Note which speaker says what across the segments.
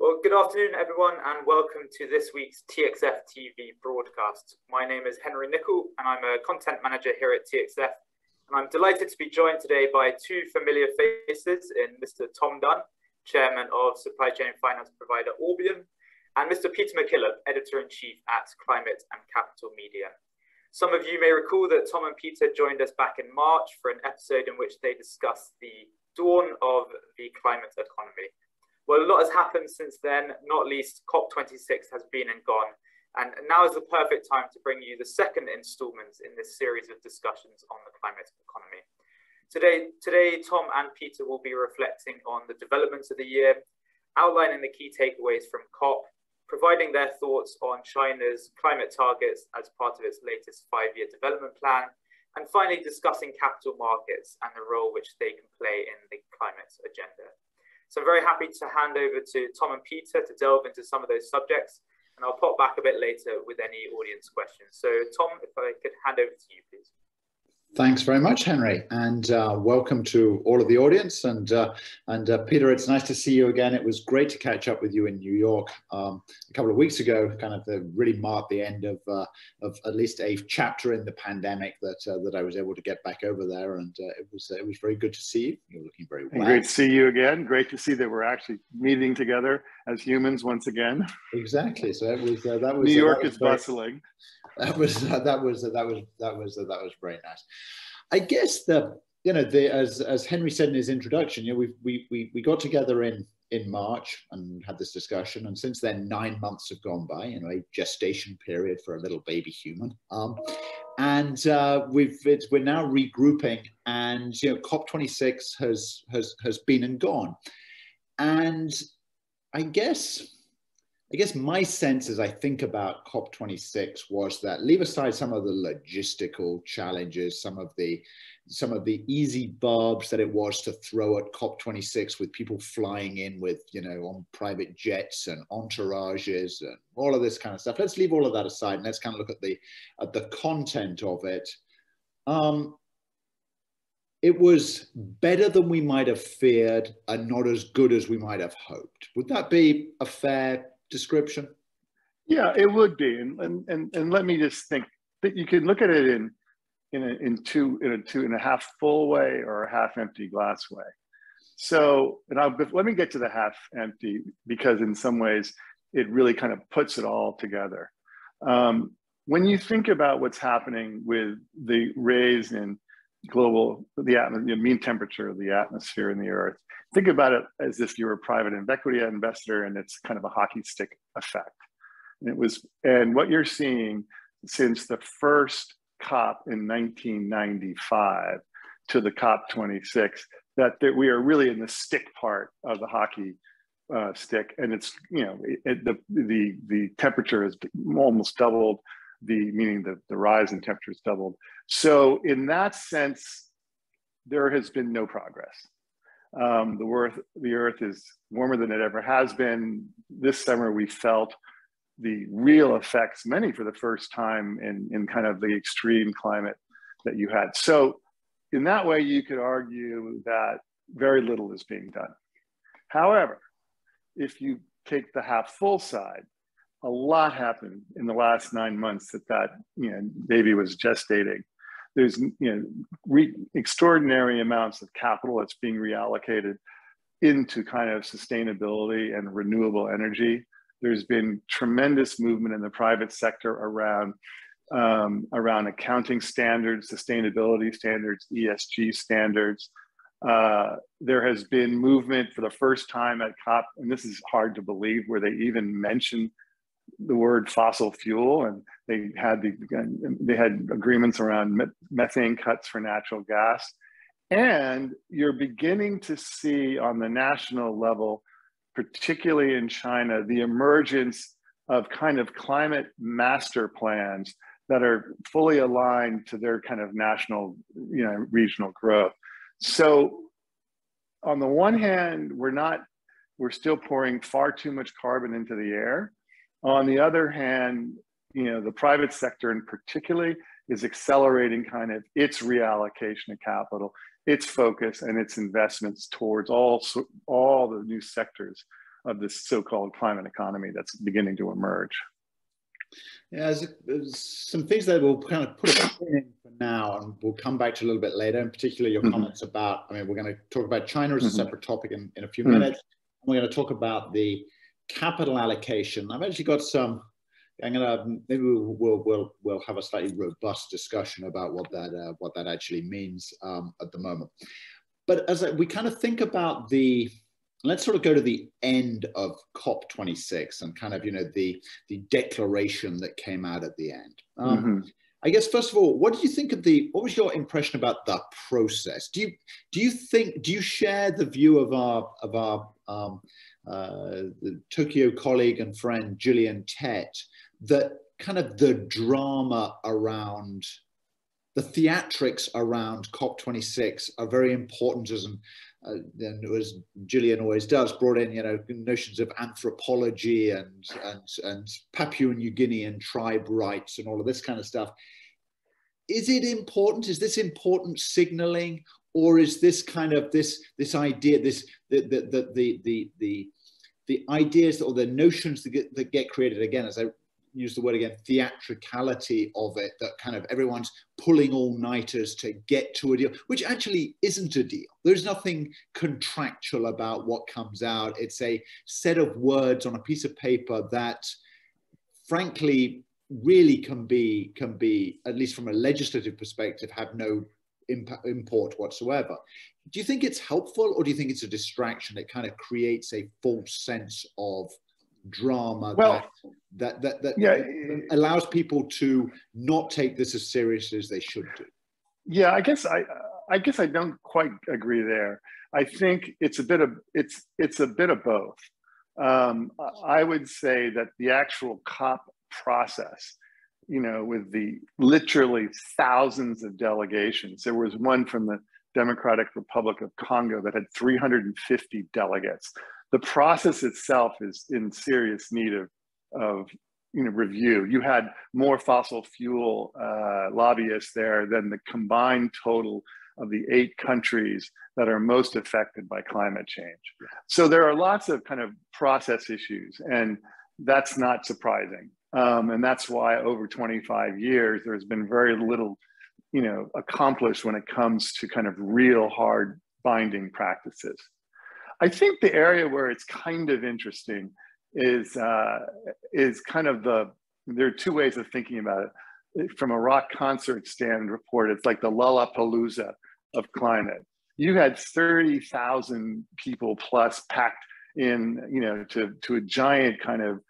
Speaker 1: Well, good afternoon, everyone, and welcome to this week's TXF TV broadcast. My name is Henry Nicol, and I'm a content manager here at TXF. And I'm delighted to be joined today by two familiar faces in Mr. Tom Dunn, Chairman of supply chain finance provider Orbian, and Mr. Peter McKillop, Editor-in-Chief at Climate and Capital Media. Some of you may recall that Tom and Peter joined us back in March for an episode in which they discussed the dawn of the climate economy. Well, a lot has happened since then, not least COP26 has been and gone. And now is the perfect time to bring you the second installment in this series of discussions on the climate economy. Today, Tom and Peter will be reflecting on the developments of the year, outlining the key takeaways from COP, providing their thoughts on China's climate targets as part of its latest 5-year development plan, and finally discussing capital markets and the role which they can play in the climate agenda. So I'm very happy to hand over to Tom and Peter to delve into some of those subjects, and I'll pop back a bit later with any audience questions. So Tom, if I could hand over to you, please.
Speaker 2: Thanks very much, Henry, and welcome to all of the audience. And Peter, it's nice to see you again. It was great to catch up with you in New York a couple of weeks ago. Kind of really marked the end of at least a chapter in the pandemic that I was able to get back over there, and it was very good to see you. You're looking very well.
Speaker 3: Great to see you again. Great to see that we're actually meeting together as humans once again.
Speaker 2: Exactly. So it was that was
Speaker 3: New York is bustling.
Speaker 2: That was very nice. I guess as Henry said in his introduction, we got together in March and had this discussion, and since then 9 months have gone by, a gestation period for a little baby human, and we're now regrouping, and COP26 has been and gone, and I guess my sense as I think about COP26 was that, leave aside some of the logistical challenges, some of the easy barbs that it was to throw at COP26 with people flying in with, on private jets and entourages and all of this kind of stuff. Let's leave all of that aside and let's kind of look at the content of it. It was better than we might have feared and not as good as we might have hoped. Would that be a fair description?
Speaker 3: Yeah, it would be, and let me just think that you can look at it in a two and a half full way or a half empty glass way. So, let me get to the half empty, because in some ways it really kind of puts it all together. When you think about what's happening with the raise in the mean temperature of the atmosphere and the Earth, think about it as if you're a private equity investor, and it's kind of a hockey stick effect. And what you're seeing since the first COP in 1995 to the COP26, that we are really in the stick part of the hockey stick, and it's the temperature has almost doubled, meaning the rise in temperature has doubled. So in that sense, there has been no progress. The Earth is warmer than it ever has been. This summer, we felt the real effects, many for the first time in kind of the extreme climate that you had. So in that way, you could argue that very little is being done. However, if you take the half full side, a lot happened in the last 9 months that baby was gestating. There's extraordinary amounts of capital that's being reallocated into kind of sustainability and renewable energy. There's been tremendous movement in the private sector around accounting standards, sustainability standards, ESG standards. There has been movement for the first time at COP, and this is hard to believe, where they even mention the word fossil fuel, and they had agreements around methane cuts for natural gas. And you're beginning to see on the national level, particularly in China, the emergence of kind of climate master plans that are fully aligned to their kind of national, regional growth. So on the one hand, we're still pouring far too much carbon into the air. On the other hand, the private sector in particular is accelerating kind of its reallocation of capital, its focus and its investments towards all the new sectors of this so-called climate economy that's beginning to emerge.
Speaker 2: Yeah, there's some things that we'll kind of put a pin in for now, and we'll come back to a little bit later, in particular your comments about, I mean, we're going to talk about China as a separate topic in a few minutes. We're going to talk about the capital allocation. I've actually got some, maybe we'll have a slightly robust discussion about what that actually means at the moment. But as we kind of think about let's sort of go to the end of COP26 and kind of, the declaration that came out at the end. I guess, first of all, what do you think of what was your impression about the process? Do you share the view of our the Tokyo colleague and friend, Gillian Tett, that kind of the drama around the theatrics around COP26 are very important, as Gillian always does, brought in, notions of anthropology and Papua New Guinea and tribe rights and all of this kind of stuff. Is it important? Is this important signaling, or is this kind of this idea, the ideas or the notions that get created, again, as I use the word again, theatricality of it, that kind of everyone's pulling all-nighters to get to a deal, which actually isn't a deal. There's nothing contractual about what comes out. It's a set of words on a piece of paper that, frankly, really can be, at least from a legislative perspective, have no import whatsoever. Do you think it's helpful, or do you think it's a distraction that kind of creates a false sense of drama that allows people to not take this as seriously as they should do?
Speaker 3: Yeah, I guess I don't quite agree there. I think it's a bit of both. I would say that the actual COP process, with the literally thousands of delegations. There was one from the Democratic Republic of Congo that had 350 delegates. The process itself is in serious need of review. You had more fossil fuel lobbyists there than the combined total of the 8 countries that are most affected by climate change. So there are lots of kind of process issues, and that's not surprising. And that's why over 25 years, there's been very little, accomplished when it comes to kind of real hard binding practices. I think the area where it's kind of interesting is kind of there are 2 ways of thinking about it. From a rock concert stand report, it's like the Lollapalooza of climate. You had 30,000 people plus packed in, to a giant kind of,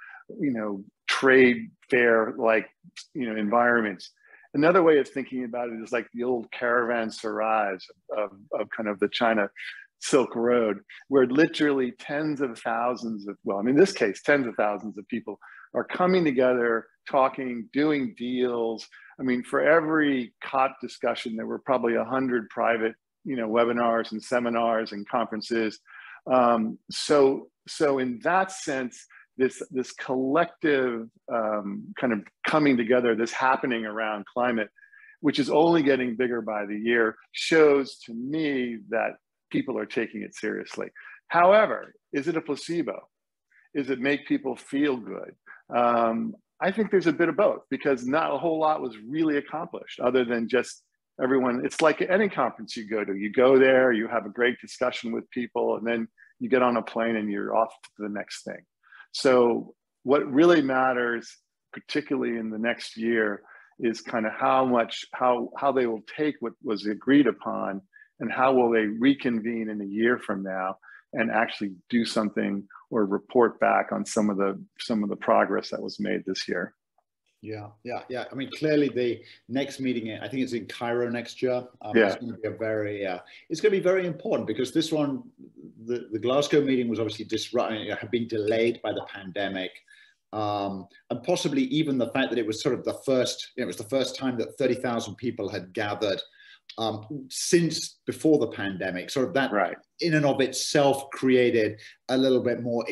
Speaker 3: trade fair like, environments. Another way of thinking about it is like the old caravanserais of kind of the China Silk Road, where literally tens of thousands of, well, in this case, tens of thousands of people are coming together, talking, doing deals. I mean, for every COP discussion, there were probably 100 private, webinars and seminars and conferences. So in that sense, this collective kind of coming together, this happening around climate, which is only getting bigger by the year, shows to me that people are taking it seriously. However, is it a placebo? Is it make people feel good? I think there's a bit of both, because not a whole lot was really accomplished other than just everyone. It's like any conference you go to. You go there, you have a great discussion with people, and then you get on a plane and you're off to the next thing. So what really matters, particularly in the next year, is kind of how they will take what was agreed upon, and how will they reconvene in a year from now and actually do something or report back on some of the progress that was made this year.
Speaker 2: Yeah. I mean, clearly the next meeting, I think it's in Cairo next year. It's going to be it's going to be very important, because this one, the Glasgow meeting was obviously disrupted, had been delayed by the pandemic. And possibly even the fact that it was sort of the first, it was the first time that 30,000 people had gathered since before the pandemic. Sort of that in and of itself created a little bit more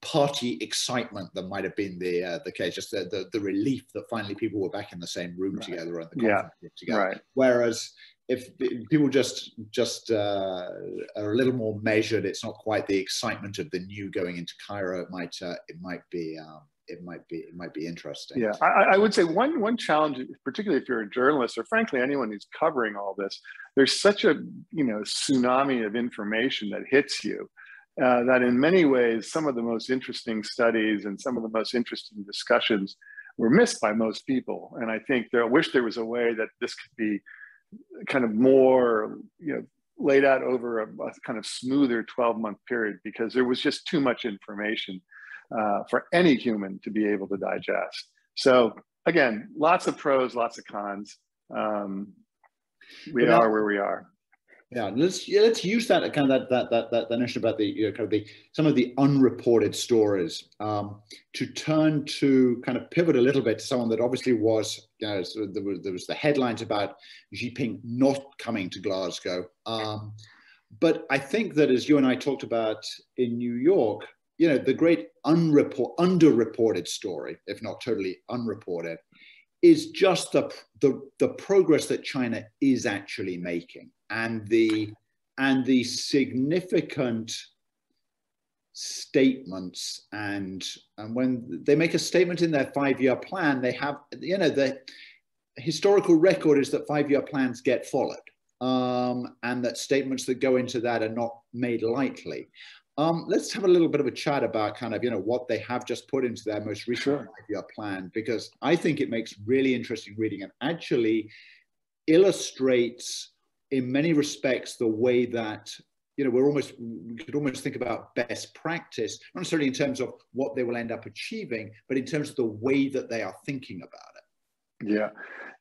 Speaker 2: party excitement than might have been the case. Just the relief that finally people were back in the same room together and the conference room together. Whereas if people just are a little more measured, it's not quite the excitement of the new going into Cairo. It might be interesting.
Speaker 3: Yeah, I would say one challenge, particularly if you're a journalist or frankly anyone who's covering all this, there's such a tsunami of information that hits you that in many ways some of the most interesting studies and some of the most interesting discussions were missed by most people. And I think I wish there was a way that this could be kind of more laid out over a kind of smoother 12-month period, because there was just too much information for any human to be able to digest. So again, lots of pros, lots of cons. We are where we are.
Speaker 2: Yeah, let's use that kind of that notion about the kind of some of the unreported stories to turn to kind of pivot a little bit to someone that obviously was so there was the headlines about Xi Jinping not coming to Glasgow, but I think that as you and I talked about in New York, the great underreported story, if not totally unreported, is just the progress that China is actually making, and the significant statements, and when they make a statement in their 5-year plan, they have the historical record is that 5-year plans get followed, and that statements that go into that are not made lightly. Let's have a little bit of a chat about kind of, what they have just put into their most recent 5-year plan, because I think it makes really interesting reading and actually illustrates in many respects the way that, we could almost think about best practice, not necessarily in terms of what they will end up achieving, but in terms of the way that they are thinking about it.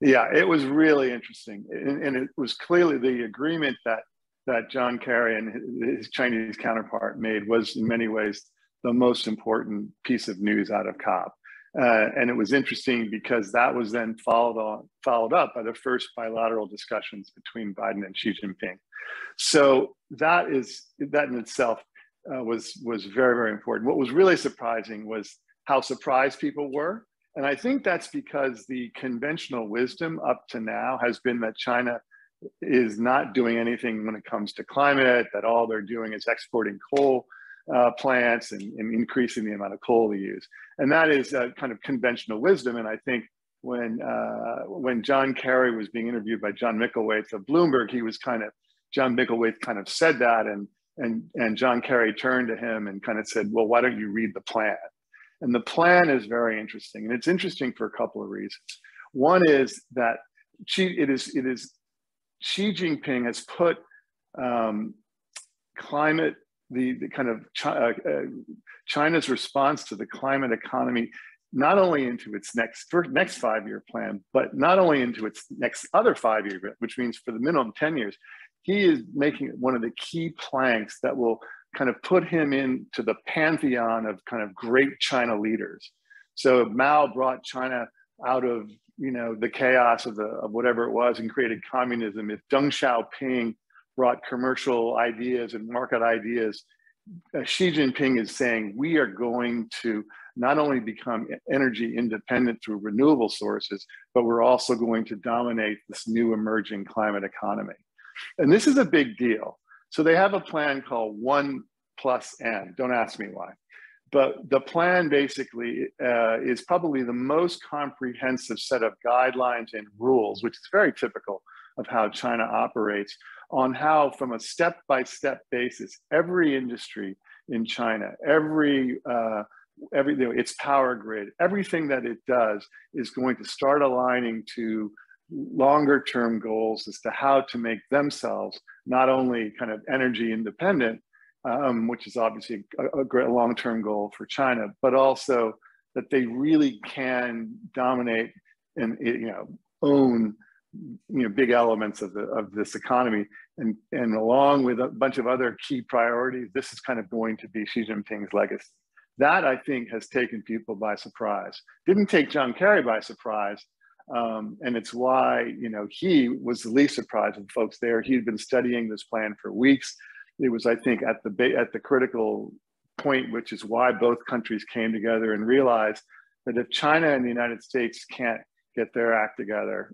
Speaker 3: Yeah, it was really interesting. And it was clearly the agreement that John Kerry and his Chinese counterpart made was in many ways the most important piece of news out of COP. And it was interesting because that was then followed up by the first bilateral discussions between Biden and Xi Jinping. So that in itself was very, very important. What was really surprising was how surprised people were. And I think that's because the conventional wisdom up to now has been that China is not doing anything when it comes to climate, that all they're doing is exporting coal plants and increasing the amount of coal they use. And that is kind of conventional wisdom. And I think when John Kerry was being interviewed by John Micklethwait of Bloomberg, John Micklethwait kind of said that, and John Kerry turned to him and kind of said, well, why don't you read the plan? And the plan is very interesting. And it's interesting for a couple of reasons. One is that Xi Jinping has put climate, the kind of China's response to the climate economy, not only into its next 5-year plan, but not only into its next other 5-year, which means for the minimum 10 years, he is making it one of the key planks that will kind of put him into the pantheon of kind of great China leaders. So Mao brought China out of the chaos of whatever it was and created communism. If Deng Xiaoping brought commercial ideas and market ideas, Xi Jinping is saying we are going to not only become energy independent through renewable sources, but we're also going to dominate this new emerging climate economy. And this is a big deal. So they have a plan called 1+N. Don't ask me why. But the plan basically is probably the most comprehensive set of guidelines and rules, which is very typical of how China operates, on how, from a step-by-step basis, every industry in China, its power grid, everything that it does is going to start aligning to longer-term goals as to how to make themselves not only kind of energy independent, which is obviously a great long-term goal for China, but also that they really can dominate and own big elements of this economy, and along with a bunch of other key priorities, this is kind of going to be Xi Jinping's legacy. That I think has taken people by surprise. Didn't take John Kerry by surprise, and it's why he was the least surprised of folks there. He'd been studying this plan for weeks. It was, I think, at the critical point, which is why both countries came together and realized that if China and the United States can't get their act together,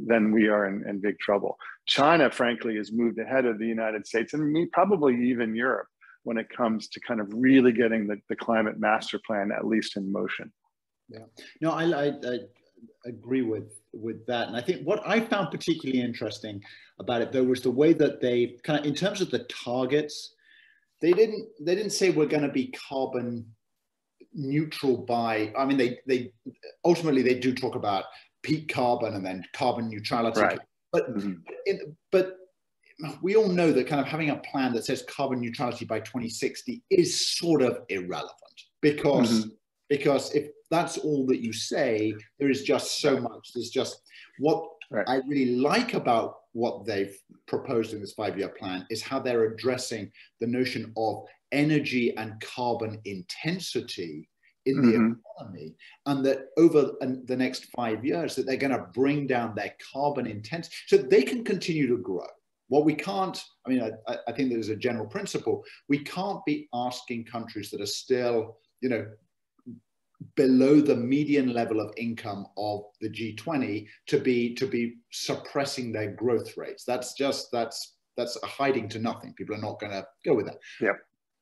Speaker 3: then we are in big trouble. China, frankly, has moved ahead of the United States and probably even Europe when it comes to kind of really getting the climate master plan at least in motion.
Speaker 2: Yeah, no, I agree with that. And I think what I found particularly interesting about it, though, was the way that they kind of, in terms of the targets, they didn't say we're going to be carbon neutral by, I mean, they ultimately they do talk about peak carbon and then carbon neutrality.
Speaker 3: Right.
Speaker 2: But but we all know that kind of having a plan that says carbon neutrality by 2060 is sort of irrelevant because if that's all that you say, there is just so much. There's just what I really like about what they've proposed in this 5-year plan is how they're addressing the notion of energy and carbon intensity in the economy, and that over the next 5 years that they're going to bring down their carbon intensity so they can continue to grow. What we can't, I mean, I think there's a general principle. We can't be asking countries that are still, you know, below the median level of income of the G20 to be suppressing their growth rates. That's a hiding to nothing. People are not going to go with that.
Speaker 3: Yep.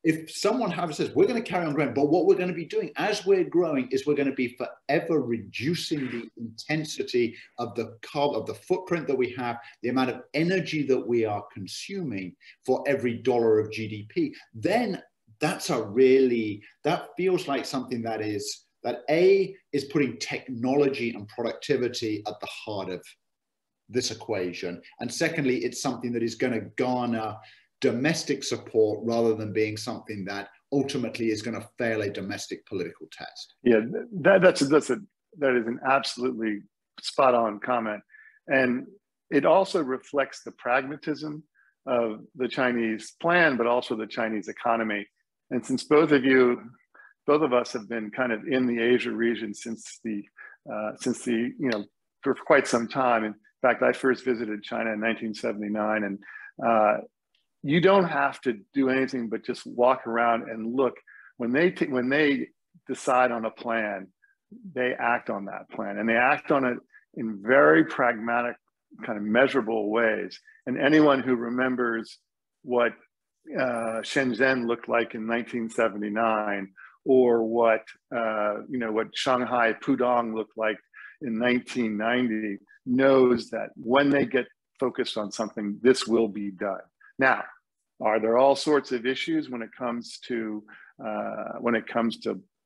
Speaker 2: If someone says we're going to carry on growing, but what we're going to be doing as we're growing is we're going to be forever reducing the intensity of the footprint that we have, the amount of energy that we are consuming for every dollar of GDP, then that feels like something that is putting technology and productivity at the heart of this equation. And secondly, it's something that is going to garner domestic support rather than being something that ultimately is going to fail a domestic political test.
Speaker 3: Yeah, that is an absolutely spot on comment. And it also reflects the pragmatism of the Chinese plan, but also the Chinese economy. And since both of us have been kind of in the Asia region since the for quite some time. In fact, I first visited China in 1979, and you don't have to do anything but just walk around and look. When they decide on a plan, they act on that plan, and they act on it in very pragmatic, kind of measurable ways. And anyone who remembers what Shenzhen looked like in 1979, or what Shanghai Pudong looked like in 1990, knows that when they get focused on something, this will be done. Now, are there all sorts of issues when it comes to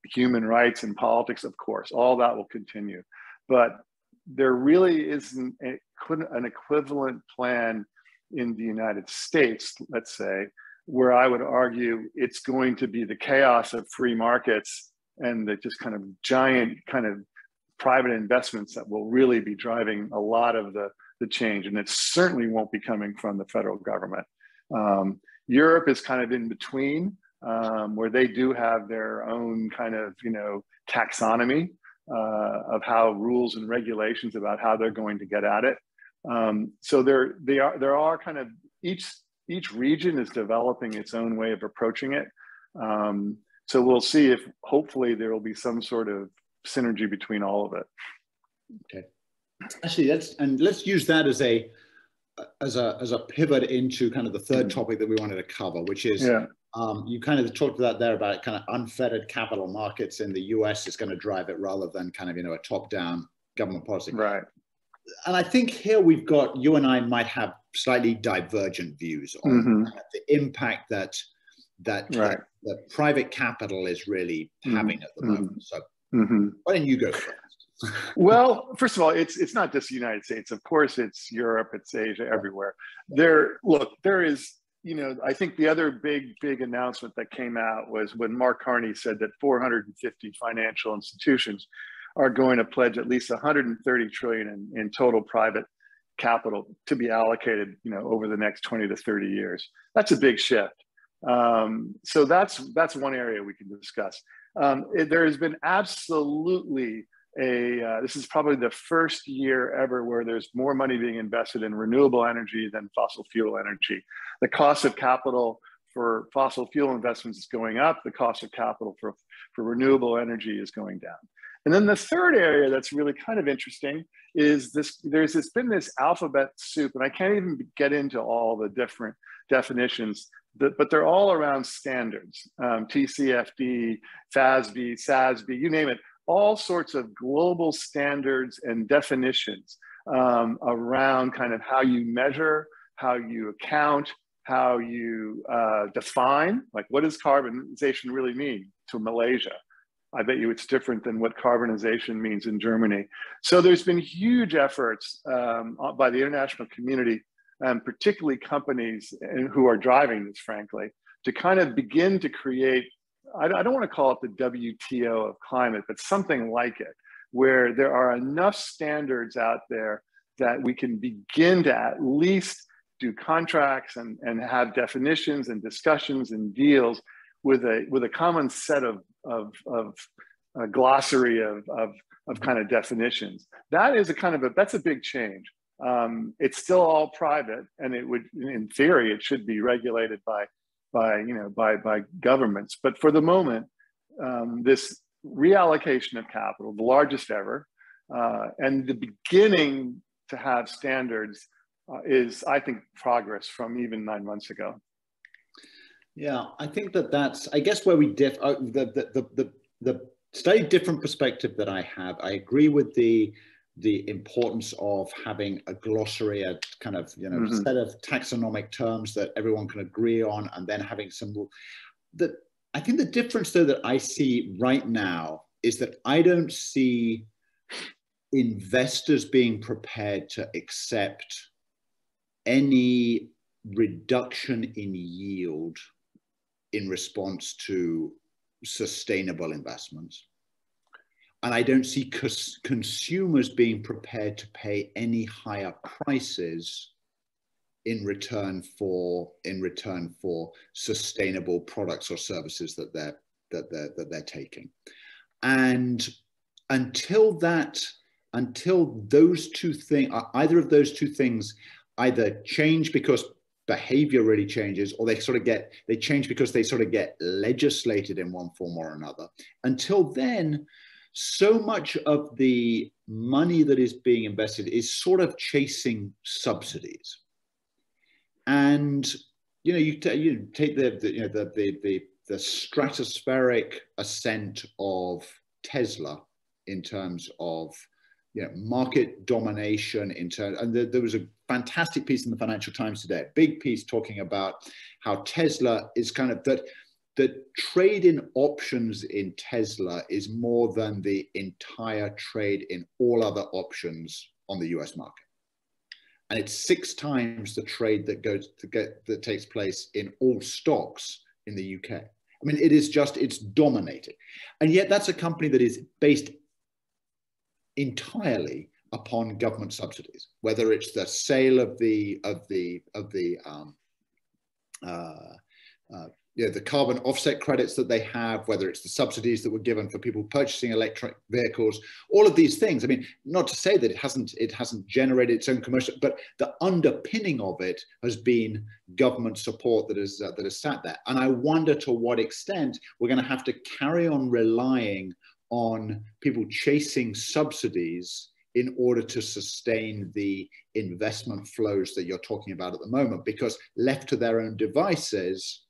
Speaker 3: human rights and politics? Of course, all that will continue, but there really isn't an equivalent plan in the United States, let's say, where I would argue it's going to be the chaos of free markets and the just kind of giant kind of private investments that will really be driving a lot of the change. And it certainly won't be coming from the federal government. Europe is kind of in between, where they do have their own kind of, taxonomy of how rules and regulations about how they're going to get at it. So there are kind of each region is developing its own way of approaching it. So we'll see if hopefully there will be some sort of synergy between all of it.
Speaker 2: Okay, actually, let's use that as a pivot into kind of the third topic that we wanted to cover, which is you kind of talked about there about kind of unfettered capital markets in the US is going to drive it rather than kind of a top-down government policy.
Speaker 3: Right.
Speaker 2: And I think here you and I might have slightly divergent views on the impact that private capital is really having at the moment. So why don't you go first?
Speaker 3: Well, first of all, it's not just the United States. Of course, it's Europe, it's Asia, everywhere. There is, I think the other big announcement that came out was when Mark Carney said that 450 financial institutions are going to pledge at least 130 trillion in total private capital to be allocated, over the next 20 to 30 years. That's a big shift. So that's one area we can discuss. There has been absolutely this is probably the first year ever where there's more money being invested in renewable energy than fossil fuel energy. The cost of capital for fossil fuel investments is going up. The cost of capital for renewable energy is going down. And then the third area that's really kind of interesting is this, there's been this alphabet soup, and I can't even get into all the different definitions, but they're all around standards, TCFD, FASB, SASB, you name it, all sorts of global standards and definitions around kind of how you measure, how you account, how you define, like what does carbonization really mean to Malaysia? I bet you it's different than what carbonization means in Germany. So there's been huge efforts by the international community, particularly companies who are driving this, frankly, to kind of begin to create, I don't want to call it the WTO of climate, but something like it, where there are enough standards out there that we can begin to at least do contracts and have definitions and discussions and deals with a common set of a glossary of kind of definitions. That is that's a big change. It's still all private, and it would, in theory, it should be regulated by governments. But for the moment, this reallocation of capital, the largest ever, and the beginning to have standards is, I think, progress from even 9 months ago.
Speaker 2: Yeah, I think that's, I guess, where we differ. The slightly different perspective that I have. I agree with the importance of having a glossary, a kind of, you know, set of taxonomic terms that everyone can agree on, and then having some. I think the difference, though, that I see right now is that I don't see investors being prepared to accept any reduction in yield in response to sustainable investments. And I don't see consumers being prepared to pay any higher prices in return for sustainable products or services that they're taking. And until those two things, either of those two things either change because behavior really changes, or they change because they sort of get legislated in one form or another. Until then, so much of the money that is being invested is sort of chasing subsidies. And you take the stratospheric ascent of Tesla in terms of market domination, and there was a fantastic piece in the Financial Times today, a big piece talking about how Tesla is kind of that trade in options in Tesla is more than the entire trade in all other options on the US market. And it's 6 times the trade that takes place in all stocks in the UK. I mean, it's dominating. And yet that's a company that is based entirely upon government subsidies, whether it's the sale of the carbon offset credits that they have, whether it's the subsidies that were given for people purchasing electric vehicles, all of these things. I mean, not to say that it hasn't generated its own commercial, but the underpinning of it has been government support that has sat there. And I wonder to what extent we're going to have to carry on relying on people chasing subsidies in order to sustain the investment flows that you're talking about at the moment, because left to their own devices,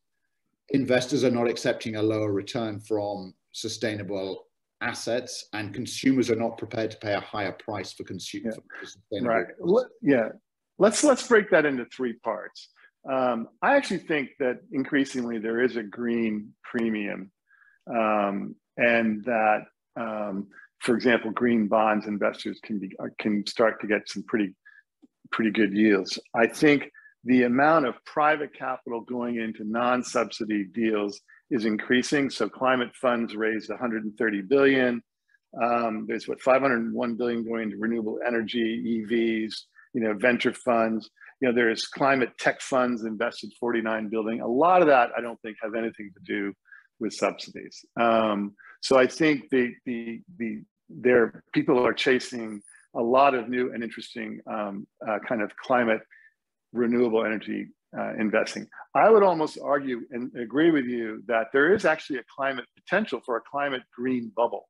Speaker 2: investors are not accepting a lower return from sustainable assets, and consumers are not prepared to pay a higher price for sustainable.
Speaker 3: Right. Yeah. Let's break that into 3 parts. I actually think that increasingly there is a green premium, and that, for example, green bonds investors can start to get some pretty good yields. I think the amount of private capital going into non-subsidy deals is increasing. So climate funds raised 130 billion. There's 501 billion going into renewable energy, EVs, venture funds. There's climate tech funds invested 49 billion. A lot of that I don't think has anything to do with subsidies. So I think people are chasing a lot of new and interesting kind of climate renewable energy investing. I would almost argue and agree with you that there is actually a climate potential for a climate green bubble.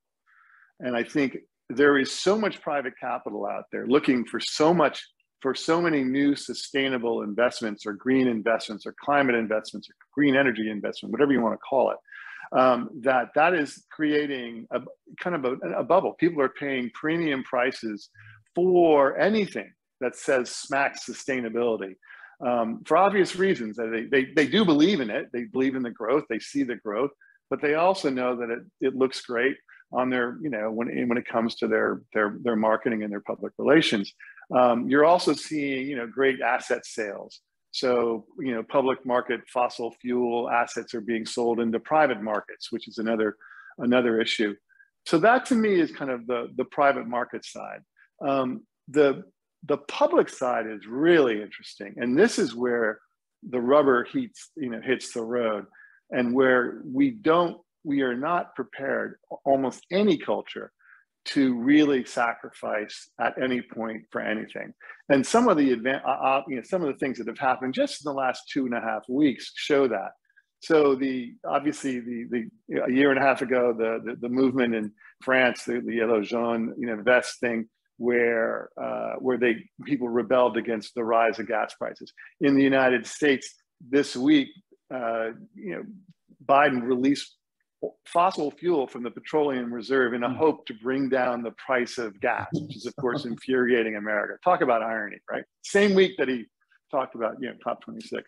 Speaker 3: And I think there is so much private capital out there looking for so many new sustainable investments or green investments or climate investments or green energy investment, whatever you want to call it, that is creating a kind of a bubble. People are paying premium prices for anything that says smacks sustainability, for obvious reasons. They do believe in it. They believe in the growth. They see the growth, but they also know that it looks great on their, when it comes to their marketing and their public relations. You're also seeing, great asset sales. So, public market fossil fuel assets are being sold into private markets, which is another issue. So that to me is kind of the private market side. The public side is really interesting. And this is where the rubber hits the road, and where we are not prepared, almost any culture, to really sacrifice at any point for anything. And some of the some of the things that have happened just in the last 2.5 weeks show that. So obviously a year and a half ago, the movement in France, the yellow jaune vest thing, where people rebelled against the rise of gas prices. In the United States this week, Biden released fossil fuel from the petroleum reserve in a hope to bring down the price of gas, which is of course infuriating America. Talk about irony, right? Same week that he talked about COP26.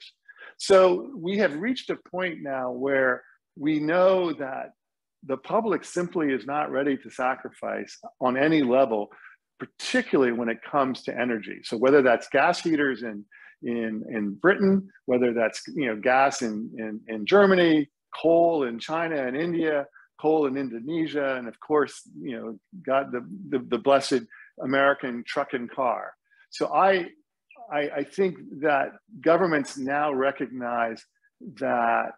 Speaker 3: So we have reached a point now where we know that the public simply is not ready to sacrifice on any level, particularly when it comes to energy. So whether that's gas heaters in Britain, whether that's gas in Germany, coal in China and India, coal in Indonesia, and of course, got the blessed American truck and car. So I think that governments now recognize that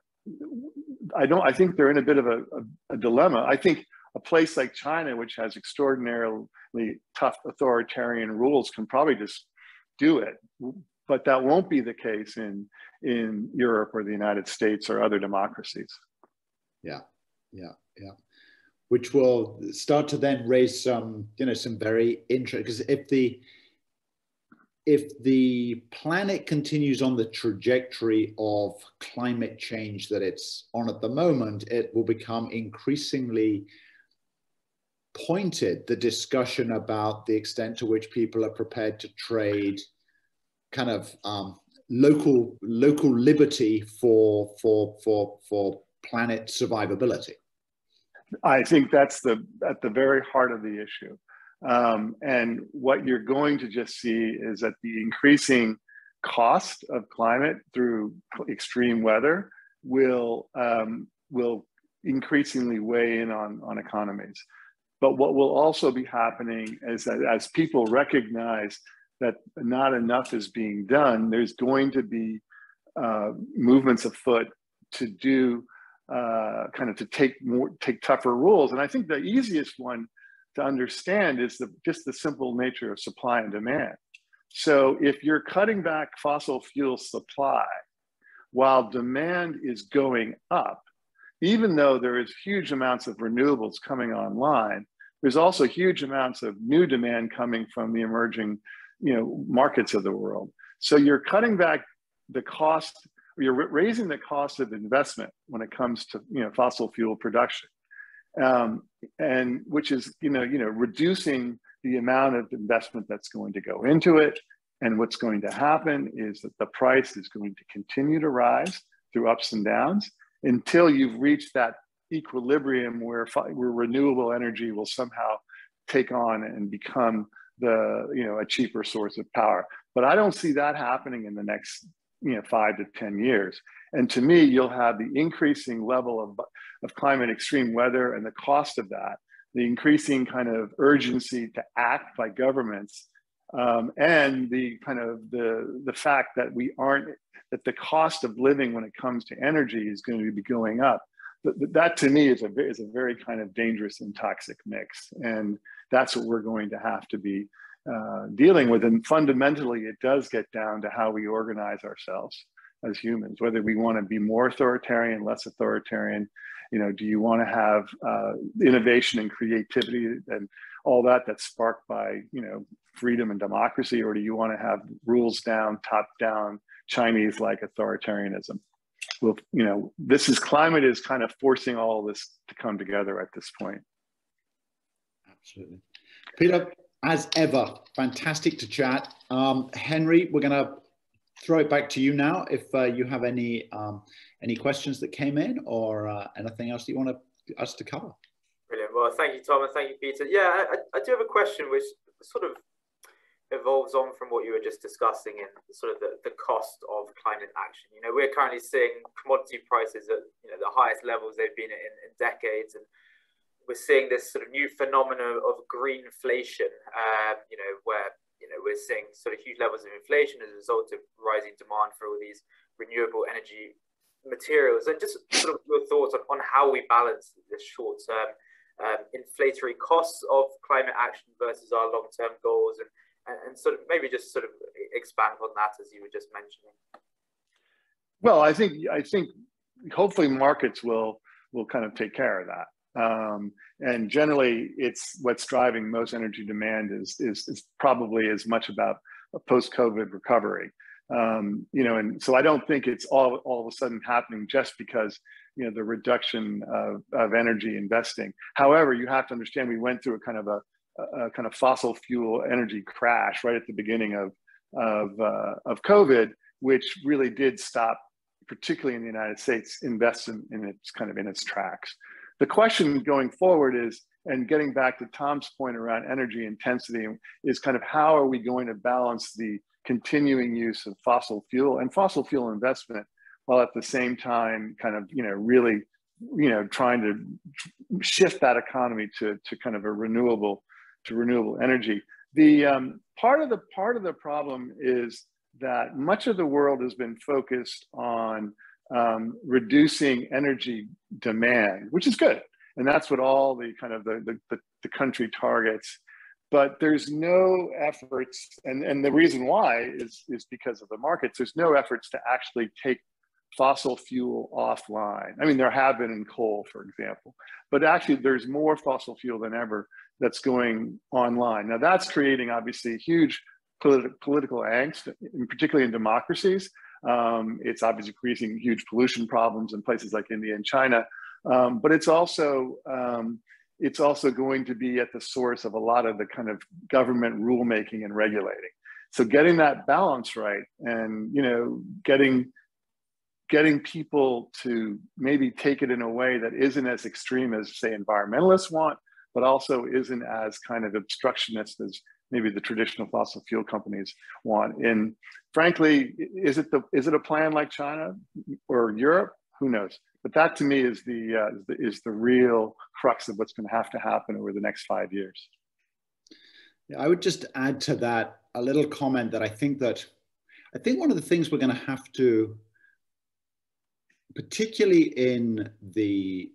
Speaker 3: I think they're in a bit of a dilemma. I think a place like China, which has extraordinarily tough authoritarian rules, can probably just do it. But that won't be the case in Europe or the United States or other democracies.
Speaker 2: Yeah. Which will start to then raise some very interesting, because if the planet continues on the trajectory of climate change that it's on at the moment, it will become increasingly pointed, the discussion about the extent to which people are prepared to trade kind of local liberty for planet survivability.
Speaker 3: I think that's at the very heart of the issue. And what you're going to just see is that the increasing cost of climate through extreme weather will increasingly weigh in on economies. But what will also be happening is that as people recognize that not enough is being done, there's going to be movements afoot to do to take tougher rules. And I think the easiest one to understand is just the simple nature of supply and demand. So if you're cutting back fossil fuel supply while demand is going up, even though there is huge amounts of renewables coming online, there's also huge amounts of new demand coming from the emerging markets of the world. So you're cutting back the cost, or you're raising the cost of investment when it comes to fossil fuel production, and which is reducing the amount of investment that's going to go into it. And what's going to happen is that the price is going to continue to rise through ups and downs until you've reached that equilibrium where renewable energy will somehow take on and become a cheaper source of power. But I don't see that happening in the next 5 to 10 years. And to me, you'll have the increasing level of climate extreme weather and the cost of that, the increasing kind of urgency to act by governments, and the fact that that the cost of living when it comes to energy is going to be going up. That to me is a very kind of dangerous and toxic mix. And that's what we're going to have to be dealing with. And fundamentally, it does get down to how we organize ourselves. as humans, whether we want to be more authoritarian, less authoritarian. You know, do you want to have innovation and creativity and all that that's sparked by, you know, freedom and democracy, or do you want to have rules down, top down, Chinese-like authoritarianism? Well, you know, climate is kind of forcing all this to come together at this point.
Speaker 2: Absolutely. Peter, as ever, fantastic to chat. Henry, we're going to throw it back to you now. If you have any questions that came in, or anything else that you want us to cover.
Speaker 1: Brilliant. Well, thank you, Tom, and thank you, Peter. Yeah, I do have a question which sort of evolves on from what you were just discussing in sort of the cost of climate action. You know, we're currently seeing commodity prices at, you know, the highest levels they've been in decades, and we're seeing this sort of new phenomenon of greenflation, you know, where, you know, we're seeing sort of huge levels of inflation as a result of rising demand for all these renewable energy materials. And just sort of your thoughts on how we balance the short-term inflationary costs of climate action versus our long-term goals, and sort of maybe just sort of expand on that as you were just mentioning.
Speaker 3: Well, I think hopefully markets will kind of take care of that. And generally, it's what's driving most energy demand is probably as much about a post-COVID recovery. You know, and so I don't think it's all of a sudden happening just because, you know, the reduction of energy investing. However, you have to understand we went through a kind of fossil fuel energy crash right at the beginning of COVID, which really did stop, particularly in the United States, investment in its tracks. The question going forward is, and getting back to Tom's point around energy intensity, is kind of how are we going to balance the continuing use of fossil fuel investment, while at the same time kind of, you know, really, you know, trying to shift that economy to kind of a renewable energy. The part of the problem is that much of the world has been focused on reducing energy demand, which is good, and that's what all the kind of the country targets. But there's no efforts, and the reason why is because of the markets. There's no efforts to actually take fossil fuel offline. I mean, there have been in coal, for example, but actually there's more fossil fuel than ever that's going online. Now that's creating obviously huge political angst, particularly in democracies. It's obviously creating huge pollution problems in places like India and China, but it's also going to be at the source of a lot of the kind of government rulemaking and regulating. So getting that balance right, and, you know, getting people to maybe take it in a way that isn't as extreme as, say, environmentalists want, but also isn't as kind of obstructionist as maybe the traditional fossil fuel companies want. And frankly, is it a plan like China or Europe? Who knows? But that to me is the real crux of what's going to have to happen over the next 5 years.
Speaker 2: Yeah, I would just add to that a little comment that I think one of the things we're going to have to, particularly in the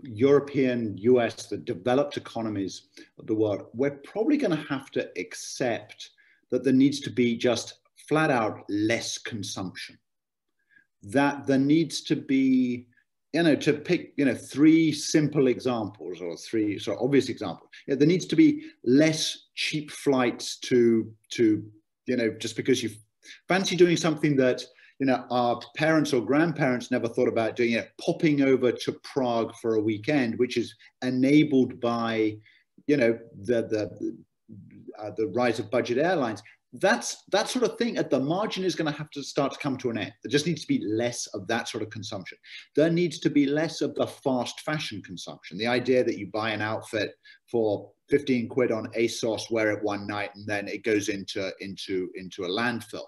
Speaker 2: European, US, the developed economies of the world, we're probably going to have to accept that there needs to be just flat out less consumption. That there needs to be, you know, to pick, you know, three simple examples or three sort of obvious examples. Yeah, there needs to be less cheap flights to, you know, just because you fancy doing something that, you know, our parents or grandparents never thought about doing, it, popping over to Prague for a weekend, which is enabled by, you know, the rise of budget airlines. That sort of thing at the margin is going to have to start to come to an end. There just needs to be less of that sort of consumption. There needs to be less of the fast fashion consumption. The idea that you buy an outfit for 15 quid on ASOS, wear it one night, and then it goes into a landfill.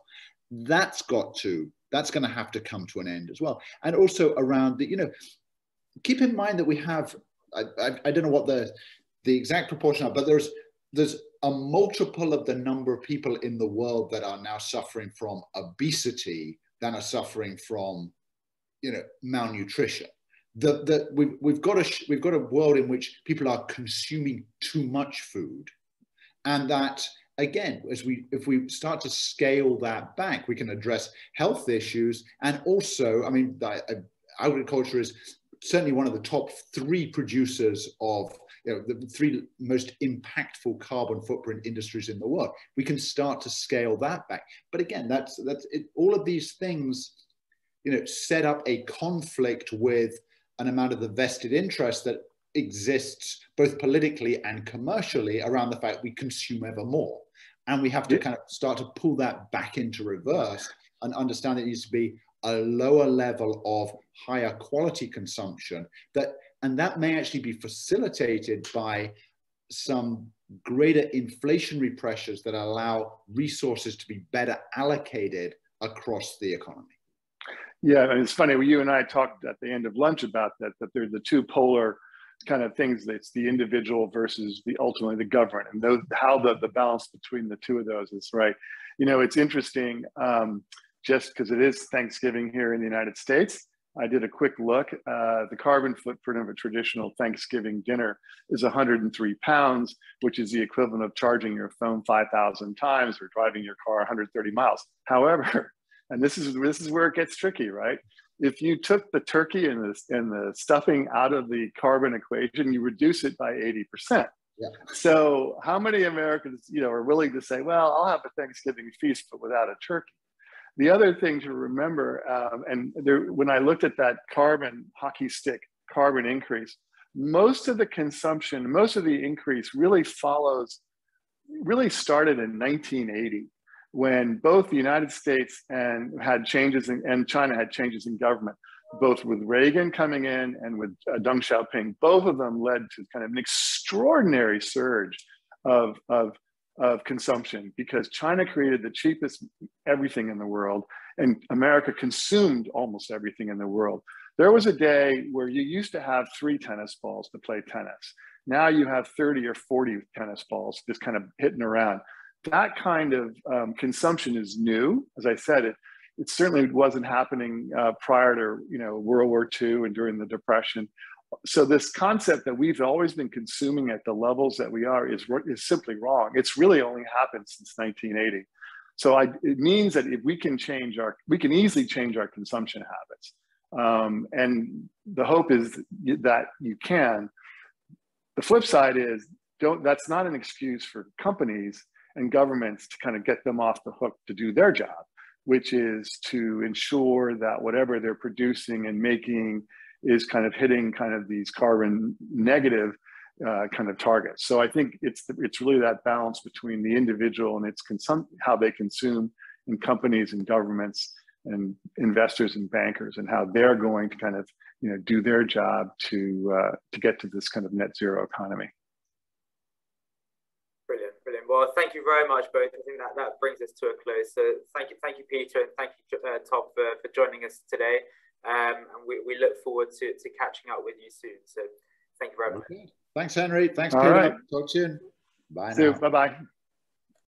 Speaker 2: That's going to have to come to an end as well. And also around the, you know, keep in mind that we have, I don't know what the exact proportion are, but there's a multiple of the number of people in the world that are now suffering from obesity than are suffering from, you know, malnutrition. We've got a world in which people are consuming too much food, and that again, if we start to scale that back, we can address health issues. And also, I mean, agriculture is certainly one of the top 3 producers of, the 3 most impactful carbon footprint industries in the world. We can start to scale that back. But again, that's it. All of these things, set up a conflict with an amount of the vested interest that exists both politically and commercially around the fact we consume ever more. And we have to kind of start to pull that back into reverse and understand it needs to be a lower level of higher quality consumption, and that may actually be facilitated by some greater inflationary pressures that allow resources to be better allocated across the economy.
Speaker 3: Yeah, and it's funny, you and I talked at the end of lunch about that they're the 2 polar kind of things. It's the individual versus ultimately the government, and how the balance between the 2 of those is right. It's interesting, just because it is Thanksgiving here in the United States. I did a quick look. The carbon footprint of a traditional Thanksgiving dinner is 103 pounds, which is the equivalent of charging your phone 5,000 times or driving your car 130 miles. However, and this is where it gets tricky, right? If you took the turkey and the stuffing out of the carbon equation, you reduce it by 80%. Yeah. So how many Americans, are willing to say, well, I'll have a Thanksgiving feast, but without a turkey? The other thing to remember, when I looked at that carbon hockey stick carbon increase, most of the increase really started in 1980, when both the United States and China had changes in government, both with Reagan coming in and with Deng Xiaoping. Both of them led to kind of an extraordinary surge of consumption, because China created the cheapest everything in the world and America consumed almost everything in the world. There was a day where you used to have 3 tennis balls to play tennis. Now you have 30 or 40 tennis balls just kind of hitting around. That kind of consumption is new. As I said, it certainly wasn't happening prior to World War II and during the Depression. So this concept that we've always been consuming at the levels that we are is simply wrong. It's really only happened since 1980. So it means that if we can easily change our consumption habits. And the hope is that you can. The flip side is, that's not an excuse for companies and governments to kind of get them off the hook to do their job, which is to ensure that whatever they're producing and making is kind of hitting kind of these carbon negative kind of targets. So I think it's really that balance between the individual and how they consume, and companies and governments and investors and bankers, and how they're going to kind of do their job to get to this kind of net zero economy.
Speaker 1: Brilliant. Well, thank you very much, both. I think that brings us to a close. So thank you, Peter, and thank you, Tom, for joining us today. And we look forward to catching up with you soon. So thank you very much.
Speaker 2: Thanks, Henry. Thanks, Peter. Talk soon. Bye now.
Speaker 3: Bye-bye.